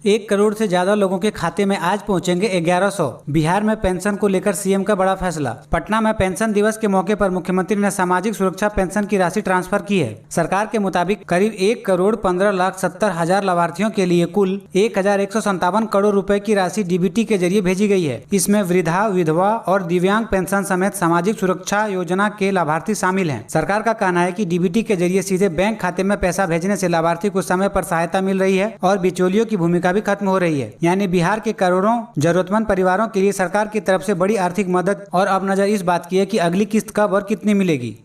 1 करोड़ से ज्यादा लोगों के खाते में आज पहुंचेंगे 1100। बिहार में पेंशन को लेकर सीएम का बड़ा फैसला। पटना में पेंशन दिवस के मौके पर मुख्यमंत्री ने सामाजिक सुरक्षा पेंशन की राशि ट्रांसफर की है। सरकार के मुताबिक करीब 1,15,70,000 लाभार्थियों के लिए कुल 1,157 करोड़ रुपए की राशि डीबीटी के जरिए भेजी गई है। इसमें वृद्धा, विधवा और दिव्यांग पेंशन समेत सामाजिक सुरक्षा योजना के लाभार्थी शामिल हैं। सरकार का कहना है कि डीबीटी के जरिए सीधे बैंक खाते में पैसा भेजने से लाभार्थी को समय पर सहायता मिल रही है और बिचौलियों की भूमिका भी खत्म हो रही है। यानी बिहार के करोड़ों जरूरतमंद परिवारों के लिए सरकार की तरफ से बड़ी आर्थिक मदद। और अब नजर इस बात की है कि अगली किस्त कब और कितनी मिलेगी।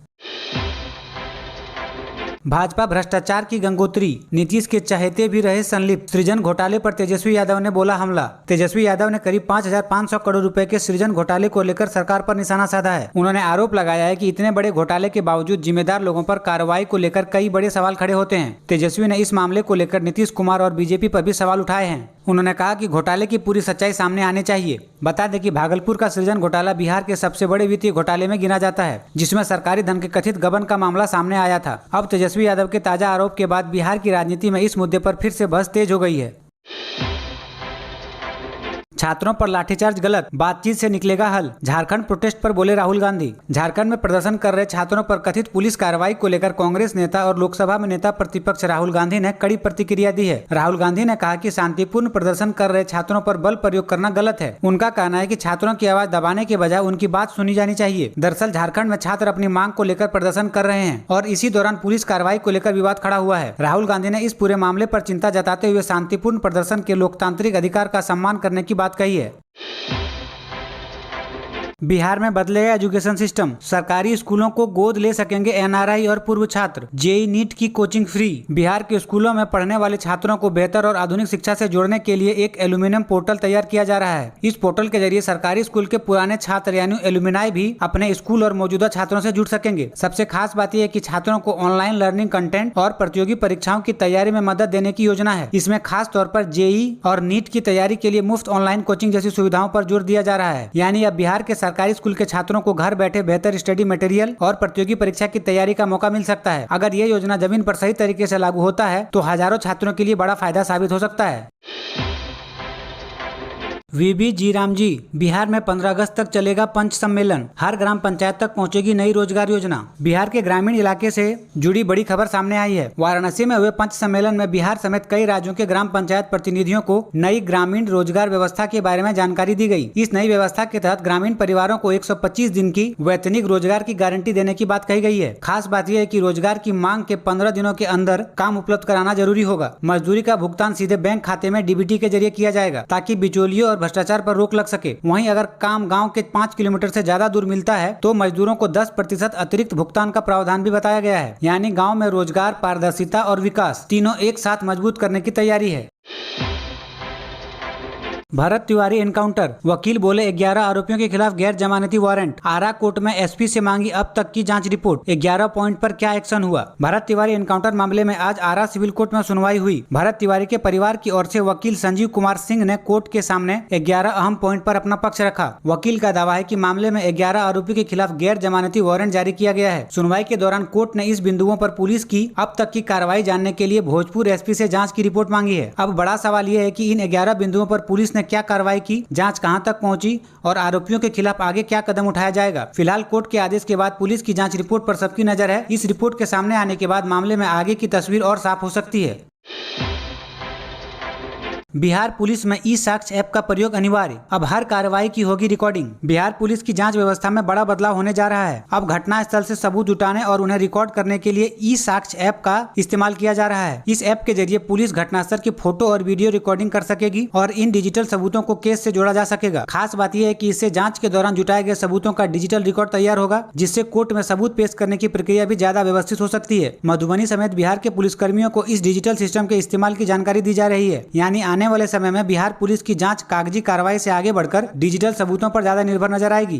भाजपा भ्रष्टाचार की गंगोत्री, नीतीश के चहेते भी रहे संलिप्त। सृजन घोटाले पर तेजस्वी यादव ने बोला हमला। तेजस्वी यादव ने करीब 5,500 करोड़ रुपए के सृजन घोटाले को लेकर सरकार पर निशाना साधा है। उन्होंने आरोप लगाया है कि इतने बड़े घोटाले के बावजूद जिम्मेदार लोगों पर कार्रवाई को लेकर कई बड़े सवाल खड़े होते हैं। तेजस्वी ने इस मामले को लेकर नीतीश कुमार और बीजेपी पर भी सवाल उठाए हैं। उन्होंने कहा कि घोटाले की पूरी सच्चाई सामने आने चाहिए। बता दें कि भागलपुर का सृजन घोटाला बिहार के सबसे बड़े वित्तीय घोटाले में गिना जाता है, जिसमें सरकारी धन के कथित गबन का मामला सामने आया था। अब तेजस्वी यादव के ताजा आरोप के बाद बिहार की राजनीति में इस मुद्दे पर फिर से बहस तेज हो गई है। छात्रों पर लाठीचार्ज गलत, बातचीत से निकलेगा हल। झारखंड प्रोटेस्ट पर बोले राहुल गांधी। झारखंड में प्रदर्शन कर रहे छात्रों पर कथित पुलिस कार्रवाई को लेकर कांग्रेस नेता और लोकसभा में नेता प्रतिपक्ष राहुल गांधी ने कड़ी प्रतिक्रिया दी है। राहुल गांधी ने कहा कि शांतिपूर्ण प्रदर्शन कर रहे छात्रों पर बल प्रयोग करना गलत है। उनका कहना है कि छात्रों की आवाज दबाने के बजाय उनकी बात सुनी जानी चाहिए। दरअसल झारखंड में छात्र अपनी मांग को लेकर प्रदर्शन कर रहे हैं और इसी दौरान पुलिस कार्रवाई को लेकर विवाद खड़ा हुआ है। राहुल गांधी ने इस पूरे मामले पर चिंता जताते हुए शांतिपूर्ण प्रदर्शन के लोकतांत्रिक अधिकार का सम्मान करने की बात कही है। बिहार में बदलेगा एजुकेशन सिस्टम। सरकारी स्कूलों को गोद ले सकेंगे एनआरआई और पूर्व छात्र। जेईई नीट की कोचिंग फ्री। बिहार के स्कूलों में पढ़ने वाले छात्रों को बेहतर और आधुनिक शिक्षा से जोड़ने के लिए एक एल्यूमिनियम पोर्टल तैयार किया जा रहा है। इस पोर्टल के जरिए सरकारी स्कूल के पुराने छात्र यानी एल्यूमिनाई भी अपने स्कूल और मौजूदा छात्रों से जुड़ सकेंगे। सबसे खास बात यह है कि छात्रों को ऑनलाइन लर्निंग कंटेंट और प्रतियोगी परीक्षाओं की तैयारी में मदद देने की योजना है। इसमें खास तौर पर जेईई और नीट की तैयारी के लिए मुफ्त ऑनलाइन कोचिंग जैसी सुविधाओं पर जोर दिया जा रहा है। यानी अब बिहार के सरकारी स्कूल के छात्रों को घर बैठे बेहतर स्टडी मटेरियल और प्रतियोगी परीक्षा की तैयारी का मौका मिल सकता है। अगर ये योजना जमीन पर सही तरीके से लागू होता है तो हजारों छात्रों के लिए बड़ा फायदा साबित हो सकता है। वीबी जी राम जी। बिहार में 15 अगस्त तक चलेगा पंच सम्मेलन। हर ग्राम पंचायत तक पहुंचेगी नई रोजगार योजना। बिहार के ग्रामीण इलाके से जुड़ी बड़ी खबर सामने आई है। वाराणसी में हुए पंच सम्मेलन में बिहार समेत कई राज्यों के ग्राम पंचायत प्रतिनिधियों को नई ग्रामीण रोजगार व्यवस्था के बारे में जानकारी दी गई। इस नई व्यवस्था के तहत ग्रामीण परिवारों को 125 दिन की वैतनिक रोजगार की गारंटी देने की बात कही गई है। खास बात यह है कि रोजगार की मांग के 15 दिनों के अंदर काम उपलब्ध कराना जरूरी होगा। मजदूरी का भुगतान सीधे बैंक खाते में डीबीटी के जरिए किया जाएगा ताकि बिचौलियों और भ्रष्टाचार पर रोक लग सके। वहीं अगर काम गांव के 5 किलोमीटर से ज्यादा दूर मिलता है तो मजदूरों को 10% अतिरिक्त भुगतान का प्रावधान भी बताया गया है। यानी गांव में रोजगार, पारदर्शिता और विकास तीनों एक साथ मजबूत करने की तैयारी है। भरत तिवारी एनकाउंटर। वकील बोले 11 आरोपियों के खिलाफ गैर जमानती वारंट। आरा कोर्ट में एसपी से मांगी अब तक की जांच रिपोर्ट। 11 पॉइंट पर क्या एक्शन हुआ। भरत तिवारी एनकाउंटर मामले में आज आरा सिविल कोर्ट में सुनवाई हुई। भरत तिवारी के परिवार की ओर से वकील संजीव कुमार सिंह ने कोर्ट के सामने 11 अहम पॉइंट पर अपना पक्ष रखा। वकील का दावा है कि मामले में 11 आरोपी के खिलाफ गैर जमानती वारंट जारी किया गया है। सुनवाई के दौरान कोर्ट ने इस बिंदुओं पर पुलिस की अब तक की कार्रवाई जानने के लिए भोजपुर एसपी से जांच की रिपोर्ट मांगी है। अब बड़ा सवाल यह है कि इन 11 बिंदुओं पर पुलिस ने क्या कार्रवाई की, जांच कहां तक पहुंची और आरोपियों के खिलाफ आगे क्या कदम उठाया जाएगा। फिलहाल कोर्ट के आदेश के बाद पुलिस की जांच रिपोर्ट पर सबकी नजर है। इस रिपोर्ट के सामने आने के बाद मामले में आगे की तस्वीर और साफ हो सकती है। बिहार पुलिस में ई साक्ष्य ऐप का प्रयोग अनिवार्य। अब हर कार्रवाई की होगी रिकॉर्डिंग। बिहार पुलिस की जांच व्यवस्था में बड़ा बदलाव होने जा रहा है। अब घटना स्थल से सबूत जुटाने और उन्हें रिकॉर्ड करने के लिए ई साक्ष्य ऐप का इस्तेमाल किया जा रहा है। इस ऐप के जरिए पुलिस घटनास्थल की फोटो और वीडियो रिकॉर्डिंग कर सकेगी और इन डिजिटल सबूतों को केस से जोड़ा जा सकेगा। खास बात यह है कि इससे जांच के दौरान जुटाए गए सबूतों का डिजिटल रिकॉर्ड तैयार होगा, जिससे कोर्ट में सबूत पेश करने की प्रक्रिया भी ज्यादा व्यवस्थित हो सकती है। मधुबनी समेत बिहार के पुलिसकर्मियों को इस डिजिटल सिस्टम के इस्तेमाल की जानकारी दी जा रही है। यानी आने वाले समय में बिहार पुलिस की जांच कागजी कार्रवाई से आगे बढ़कर डिजिटल सबूतों पर ज्यादा निर्भर नजर आएगी।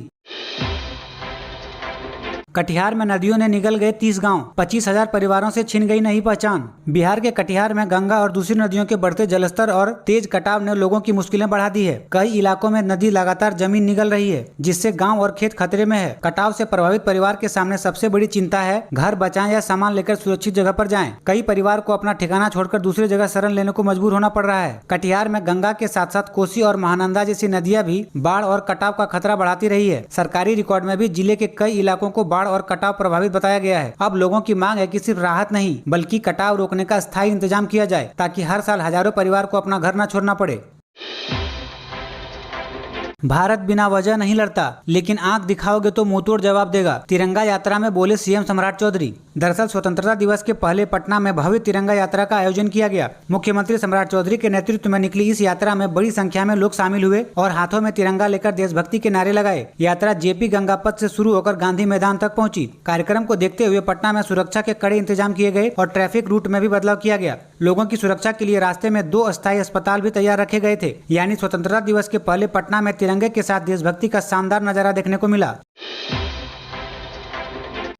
कटिहार में नदियों ने निगल गए 30 गांव, 25,000 परिवारों से छिन गई नहीं पहचान। बिहार के कटिहार में गंगा और दूसरी नदियों के बढ़ते जलस्तर और तेज कटाव ने लोगों की मुश्किलें बढ़ा दी है। कई इलाकों में नदी लगातार जमीन निगल रही है, जिससे गांव और खेत खतरे में है। कटाव से प्रभावित परिवार के सामने सबसे बड़ी चिंता है घर बचाएं या सामान लेकर सुरक्षित जगह पर जाएं। कई परिवार को अपना ठिकाना छोड़कर दूसरी जगह शरण लेने को मजबूर होना पड़ रहा है। कटिहार में गंगा के साथ साथ कोसी और महानंदा जैसी नदियां भी बाढ़ और कटाव का खतरा बढ़ाती रही है। सरकारी रिकॉर्ड में भी जिले के कई इलाकों को बाढ़ और कटाव प्रभावित बताया गया है। अब लोगों की मांग है कि सिर्फ राहत नहीं बल्कि कटाव रोकने का स्थायी इंतजाम किया जाए, ताकि हर साल हजारों परिवार को अपना घर न छोड़ना पड़े। भारत बिना वजह नहीं लड़ता, लेकिन आंख दिखाओगे तो मुंहतोड़ जवाब देगा, तिरंगा यात्रा में बोले सीएम सम्राट चौधरी। दरअसल स्वतंत्रता दिवस के पहले पटना में भव्य तिरंगा यात्रा का आयोजन किया गया। मुख्यमंत्री सम्राट चौधरी के नेतृत्व में निकली इस यात्रा में बड़ी संख्या में लोग शामिल हुए और हाथों में तिरंगा लेकर देशभक्ति के नारे लगाए। यात्रा जेपी गंगा पथ से शुरू होकर गांधी मैदान तक पहुंची। कार्यक्रम को देखते हुए पटना में सुरक्षा के कड़े इंतजाम किए गए और ट्रैफिक रूट में भी बदलाव किया गया। लोगों की सुरक्षा के लिए रास्ते में 2 अस्थायी अस्पताल भी तैयार रखे गए थे। यानी स्वतंत्रता दिवस के पहले पटना में तिरंगे के साथ देशभक्ति का शानदार नजारा देखने को मिला।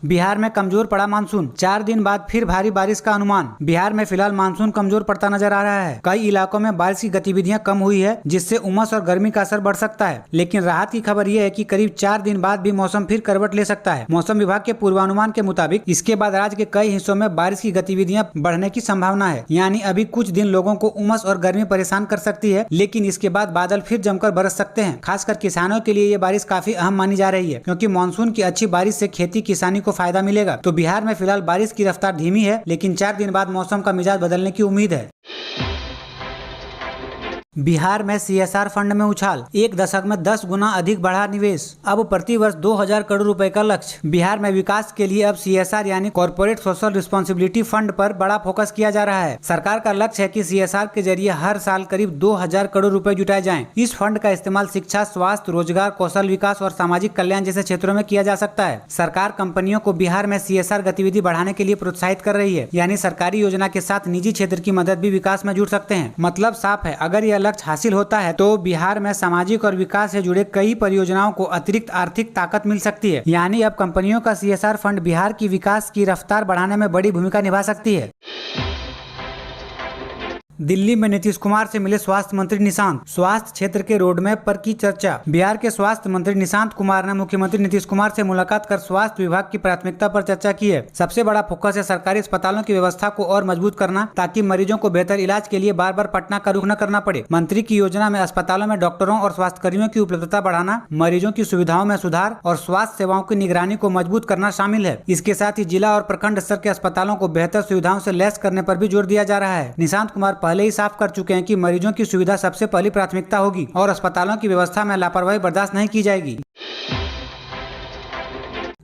बिहार में कमजोर पड़ा मानसून, 4 दिन बाद फिर भारी बारिश का अनुमान। बिहार में फिलहाल मानसून कमजोर पड़ता नजर आ रहा है। कई इलाकों में बारिश की गतिविधियां कम हुई है, जिससे उमस और गर्मी का असर बढ़ सकता है। लेकिन राहत की खबर यह है कि करीब 4 दिन बाद भी मौसम फिर करवट ले सकता है। मौसम विभाग के पूर्वानुमान के मुताबिक इसके बाद राज्य के कई हिस्सों में बारिश की गतिविधियां बढ़ने की संभावना है। यानी अभी कुछ दिन लोगों को उमस और गर्मी परेशान कर सकती है, लेकिन इसके बाद बादल फिर जमकर बरस सकते हैं। खासकर किसानों के लिए ये बारिश काफी अहम मानी जा रही है, क्योंकि मानसून की अच्छी बारिश से खेती किसानी को फायदा मिलेगा। तो बिहार में फिलहाल बारिश की रफ्तार धीमी है, लेकिन 4 दिन बाद मौसम का मिजाज बदलने की उम्मीद है। बिहार में सीएसआर फंड में उछाल, 1 दशक में 10 गुना अधिक बढ़ा निवेश। अब प्रति वर्ष 2000 करोड़ रुपए का लक्ष्य। बिहार में विकास के लिए अब सीएसआर यानी कॉर्पोरेट सोशल रिस्पॉन्सिबिलिटी फंड पर बड़ा फोकस किया जा रहा है। सरकार का लक्ष्य है कि सीएसआर के जरिए हर साल करीब 2000 करोड़ रुपए जुटाए जाएं। इस फंड का इस्तेमाल शिक्षा, स्वास्थ्य, रोजगार, कौशल विकास और सामाजिक कल्याण जैसे क्षेत्रों में किया जा सकता है। सरकार कंपनियों को बिहार में सीएसआर गतिविधि बढ़ाने के लिए प्रोत्साहित कर रही है। यानी सरकारी योजना के साथ निजी क्षेत्र की मदद भी विकास में जुड़ सकते हैं। मतलब साफ है, अगर यह लक्ष्य हासिल होता है तो बिहार में सामाजिक और विकास से जुड़े कई परियोजनाओं को अतिरिक्त आर्थिक ताकत मिल सकती है। यानी अब कंपनियों का सीएसआर फंड बिहार की विकास की रफ्तार बढ़ाने में बड़ी भूमिका निभा सकती है। दिल्ली में नीतीश कुमार से मिले स्वास्थ्य मंत्री निशांत, स्वास्थ्य क्षेत्र के रोडमैप पर की चर्चा। बिहार के स्वास्थ्य मंत्री निशांत कुमार ने मुख्यमंत्री नीतीश कुमार से मुलाकात कर स्वास्थ्य विभाग की प्राथमिकता पर चर्चा की है। सबसे बड़ा फोकस है सरकारी अस्पतालों की व्यवस्था को और मजबूत करना, ताकि मरीजों को बेहतर इलाज के लिए बार बार पटना का रुख न करना पड़े। मंत्री की योजना में अस्पतालों में डॉक्टरों और स्वास्थ्यकर्मियों की उपलब्धता बढ़ाना, मरीजों की सुविधाओं में सुधार और स्वास्थ्य सेवाओं की निगरानी को मजबूत करना शामिल है। इसके साथ ही जिला और प्रखंड स्तर के अस्पतालों को बेहतर सुविधाओं से लैस करने पर भी जोर दिया जा रहा है। निशांत कुमार पहले ही साफ कर चुके हैं कि मरीजों की सुविधा सबसे पहली प्राथमिकता होगी और अस्पतालों की व्यवस्था में लापरवाही बर्दाश्त नहीं की जाएगी।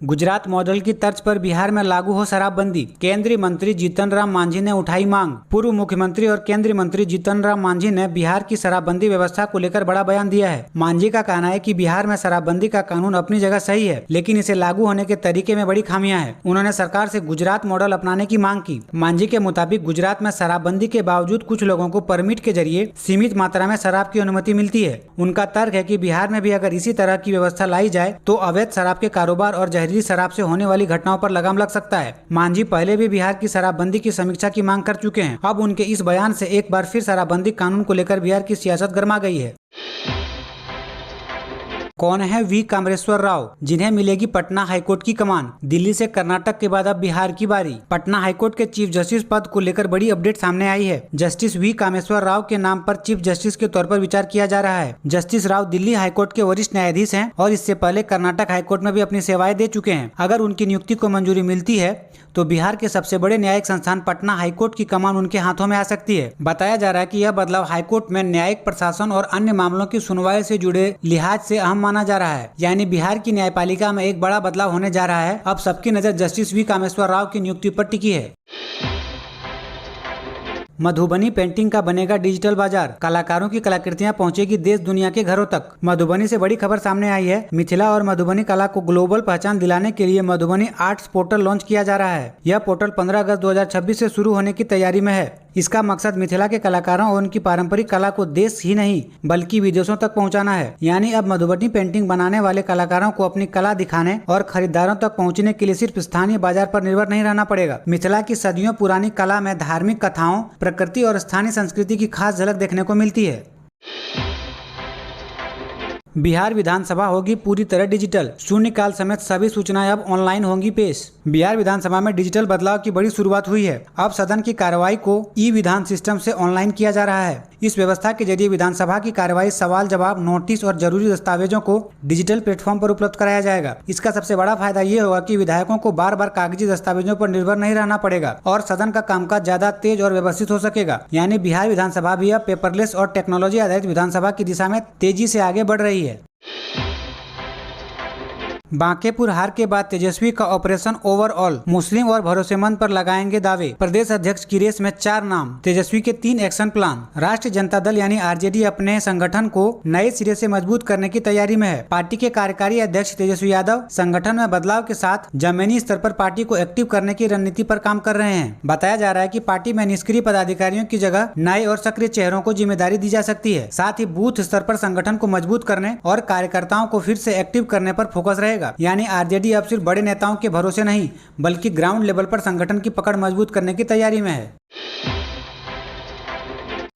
गुजरात मॉडल की तर्ज पर बिहार में लागू हो शराबबंदी, केंद्रीय मंत्री जीतन राम मांझी ने उठाई मांग। पूर्व मुख्यमंत्री और केंद्रीय मंत्री जीतन राम मांझी ने बिहार की शराबबंदी व्यवस्था को लेकर बड़ा बयान दिया है। मांझी का कहना है कि बिहार में शराबबंदी का कानून अपनी जगह सही है, लेकिन इसे लागू होने के तरीके में बड़ी खामियां हैं। उन्होंने सरकार से गुजरात मॉडल अपनाने की मांग की। मांझी के मुताबिक गुजरात में शराबबंदी के बावजूद कुछ लोगों को परमिट के जरिए सीमित मात्रा में शराब की अनुमति मिलती है। उनका तर्क है कि बिहार में भी अगर इसी तरह की व्यवस्था लाई जाए तो अवैध शराब के कारोबार और जहरीली शराब से होने वाली घटनाओं पर लगाम लग सकता है। मांझी पहले भी बिहार की शराबबंदी की समीक्षा की मांग कर चुके हैं। अब उनके इस बयान से एक बार फिर शराबबंदी कानून को लेकर बिहार की सियासत गर्मा गई है। कौन है वी कामेश्वर राव, जिन्हें मिलेगी पटना हाईकोर्ट की कमान। दिल्ली से कर्नाटक के बाद अब बिहार की बारी। पटना हाईकोर्ट के चीफ जस्टिस पद को लेकर बड़ी अपडेट सामने आई है। जस्टिस वी कामेश्वर राव के नाम पर चीफ जस्टिस के तौर पर विचार किया जा रहा है। जस्टिस राव दिल्ली हाईकोर्ट के वरिष्ठ न्यायाधीश हैं और इससे पहले कर्नाटक हाईकोर्ट में भी अपनी सेवाएं दे चुके हैं। अगर उनकी नियुक्ति को मंजूरी मिलती है तो बिहार के सबसे बड़े न्यायिक संस्थान पटना हाईकोर्ट की कमान उनके हाथों में आ सकती है। बताया जा रहा है कि यह बदलाव हाईकोर्ट में न्यायिक प्रशासन और अन्य मामलों की सुनवाई से जुड़े लिहाज से अहम माना जा रहा है। यानी बिहार की न्यायपालिका में एक बड़ा बदलाव होने जा रहा है। अब सबकी नजर जस्टिस वी कामेश्वर राव की नियुक्ति पर टिकी है। मधुबनी पेंटिंग का बनेगा डिजिटल बाजार, कलाकारों की कलाकृतियां पहुंचेगी देश दुनिया के घरों तक। मधुबनी से बड़ी खबर सामने आई है। मिथिला और मधुबनी कला को ग्लोबल पहचान दिलाने के लिए मधुबनी आर्ट्स पोर्टल लॉन्च किया जा रहा है। यह पोर्टल 15 अगस्त 2026 से शुरू होने की तैयारी में है। इसका मकसद मिथिला के कलाकारों और उनकी पारंपरिक कला को देश ही नहीं बल्कि विदेशों तक पहुंचाना है। यानी अब मधुबनी पेंटिंग बनाने वाले कलाकारों को अपनी कला दिखाने और खरीदारों तक पहुंचने के लिए सिर्फ स्थानीय बाजार पर निर्भर नहीं रहना पड़ेगा। मिथिला की सदियों पुरानी कला में धार्मिक कथाओं, प्रकृति और स्थानीय संस्कृति की खास झलक देखने को मिलती है। बिहार विधानसभा होगी पूरी तरह डिजिटल, शून्यकाल समेत सभी सूचनाएं अब ऑनलाइन होंगी पेश। बिहार विधानसभा में डिजिटल बदलाव की बड़ी शुरुआत हुई है। अब सदन की कार्रवाई को ई विधान सिस्टम से ऑनलाइन किया जा रहा है। इस व्यवस्था के जरिए विधानसभा की कार्रवाई, सवाल जवाब, नोटिस और जरूरी दस्तावेजों को डिजिटल प्लेटफॉर्म पर उपलब्ध कराया जाएगा। इसका सबसे बड़ा फायदा ये होगा कि विधायकों को बार बार कागजी दस्तावेजों पर निर्भर नहीं रहना पड़ेगा और सदन का कामकाज ज्यादा तेज और व्यवस्थित हो सकेगा। यानी बिहार विधानसभा भी अब पेपरलेस और टेक्नोलॉजी आधारित विधानसभा की दिशा में तेजी से आगे बढ़ रही है। बांकेपुर हार के बाद तेजस्वी का ऑपरेशन ओवरऑल, मुस्लिम और भरोसेमंद पर लगाएंगे दावे। प्रदेश अध्यक्ष की रेस में 4 नाम, तेजस्वी के 3 एक्शन प्लान। राष्ट्रीय जनता दल यानी आरजेडी अपने संगठन को नए सिरे से मजबूत करने की तैयारी में है। पार्टी के कार्यकारी अध्यक्ष तेजस्वी यादव संगठन में बदलाव के साथ जमीनी स्तर पर पार्टी को एक्टिव करने की रणनीति पर काम कर रहे हैं। बताया जा रहा है कि पार्टी में निष्क्रिय पदाधिकारियों की जगह नए और सक्रिय चेहरों को जिम्मेदारी दी जा सकती है। साथ ही बूथ स्तर पर संगठन को मजबूत करने और कार्यकर्ताओं को फिर से एक्टिव करने पर फोकस रहेगा। यानी आरजेडी अब सिर्फ बड़े नेताओं के भरोसे नहीं बल्कि ग्राउंड लेवल पर संगठन की पकड़ मजबूत करने की तैयारी में है।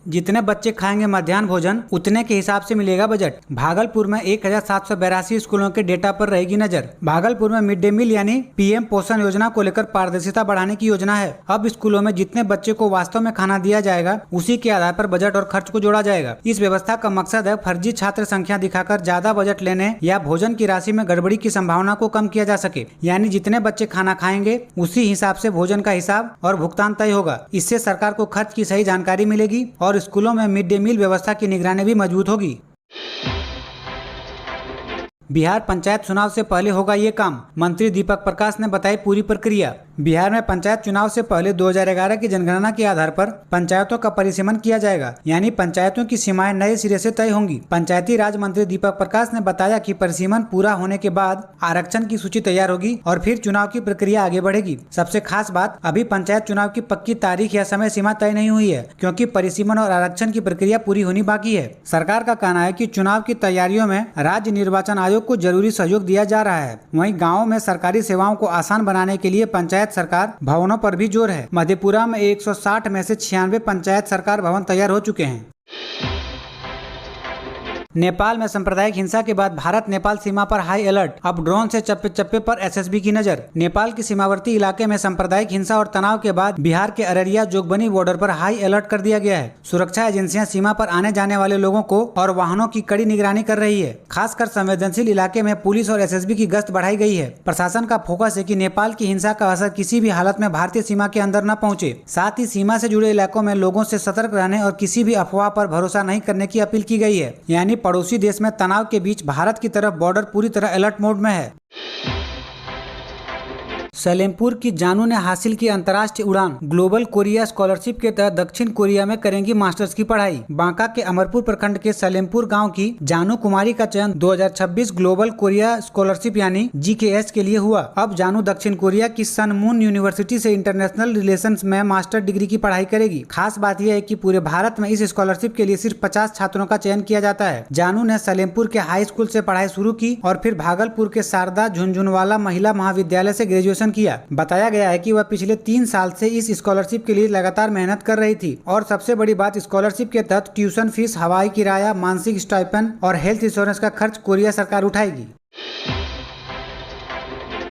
जितने बच्चे खाएंगे मध्याह्न भोजन उतने के हिसाब से मिलेगा बजट। भागलपुर में 1782 स्कूलों के डेटा पर रहेगी नजर। भागलपुर में मिड डे मील यानी पीएम पोषण योजना को लेकर पारदर्शिता बढ़ाने की योजना है। अब स्कूलों में जितने बच्चे को वास्तव में खाना दिया जाएगा उसी के आधार पर बजट और खर्च को जोड़ा जाएगा। इस व्यवस्था का मकसद है फर्जी छात्र संख्या दिखाकर ज्यादा बजट लेने या भोजन की राशि में गड़बड़ी की संभावना को कम किया जा सके। यानी जितने बच्चे खाना खाएंगे उसी हिसाब से भोजन का हिसाब और भुगतान तय होगा। इससे सरकार को खर्च की सही जानकारी मिलेगी और स्कूलों में मिड डे मील व्यवस्था की निगरानी भी मजबूत होगी। बिहार पंचायत चुनाव से पहले होगा ये काम, मंत्री दीपक प्रकाश ने बताई पूरी प्रक्रिया। बिहार में पंचायत चुनाव से पहले 2011 की जनगणना के आधार पर पंचायतों का परिसीमन किया जाएगा। यानी पंचायतों की सीमाएं नए सिरे से तय होंगी। पंचायती राज मंत्री दीपक प्रकाश ने बताया कि परिसीमन पूरा होने के बाद आरक्षण की सूची तैयार होगी और फिर चुनाव की प्रक्रिया आगे बढ़ेगी। सबसे खास बात, अभी पंचायत चुनाव की पक्की तारीख या समय सीमा तय नहीं हुई है क्योंकि परिसीमन और आरक्षण की प्रक्रिया पूरी होनी बाकी है। सरकार का कहना है कि चुनाव की तैयारियों में राज्य निर्वाचन आयोग को जरूरी सहयोग दिया जा रहा है। वहीं गाँव में सरकारी सेवाओं को आसान बनाने के लिए पंचायत सरकार भवनों पर भी जोर है। मधेपुरा में 160 में से 96 पंचायत सरकार भवन तैयार हो चुके हैं। नेपाल में सांप्रदायिक हिंसा के बाद भारत नेपाल सीमा पर हाई अलर्ट। अब ड्रोन से चप्पे चप्पे पर एसएसबी की नजर। नेपाल के सीमावर्ती इलाके में सांप्रदायिक हिंसा और तनाव के बाद बिहार के अररिया जोगबनी बॉर्डर पर हाई अलर्ट कर दिया गया है। सुरक्षा एजेंसियां सीमा पर आने जाने वाले लोगों को और वाहनों की कड़ी निगरानी कर रही है। खासकर संवेदनशील इलाके में पुलिस और एसएसबी की गश्त बढ़ाई गई है। प्रशासन का फोकस है कि नेपाल की हिंसा का असर किसी भी हालत में भारतीय सीमा के अंदर न पहुंचे। साथ ही सीमा से जुड़े इलाकों में लोगों से सतर्क रहने और किसी भी अफवाह पर भरोसा नहीं करने की अपील की गई है। यानी पड़ोसी देश में तनाव के बीच भारत की तरफ बॉर्डर पूरी तरह अलर्ट मोड में है। सलेमपुर की जानू ने हासिल की अंतर्राष्ट्रीय उड़ान। ग्लोबल कोरिया स्कॉलरशिप के तहत दक्षिण कोरिया में करेंगी मास्टर्स की पढ़ाई। बांका के अमरपुर प्रखंड के सलेमपुर गांव की जानू कुमारी का चयन 2026 ग्लोबल कोरिया स्कॉलरशिप यानी GKS के लिए हुआ। अब जानू दक्षिण कोरिया की सन मून यूनिवर्सिटी से इंटरनेशनल रिलेशंस में मास्टर डिग्री की पढ़ाई करेगी। खास बात यह है कि पूरे भारत में इस स्कॉलरशिप के लिए सिर्फ 50 छात्रों का चयन किया जाता है। जानू ने सलेमपुर के हाई स्कूल से पढ़ाई शुरू की और फिर भागलपुर के शारदा झुनझुनवाला महिला महाविद्यालय से ग्रेजुएशन किया। बताया गया है कि वह पिछले 3 साल से इस स्कॉलरशिप के लिए लगातार मेहनत कर रही थी और सबसे बड़ी बात, स्कॉलरशिप के तहत ट्यूशन फीस, हवाई किराया, मानसिक स्टाइपेंड और हेल्थ इंश्योरेंस का खर्च कोरिया सरकार उठाएगी।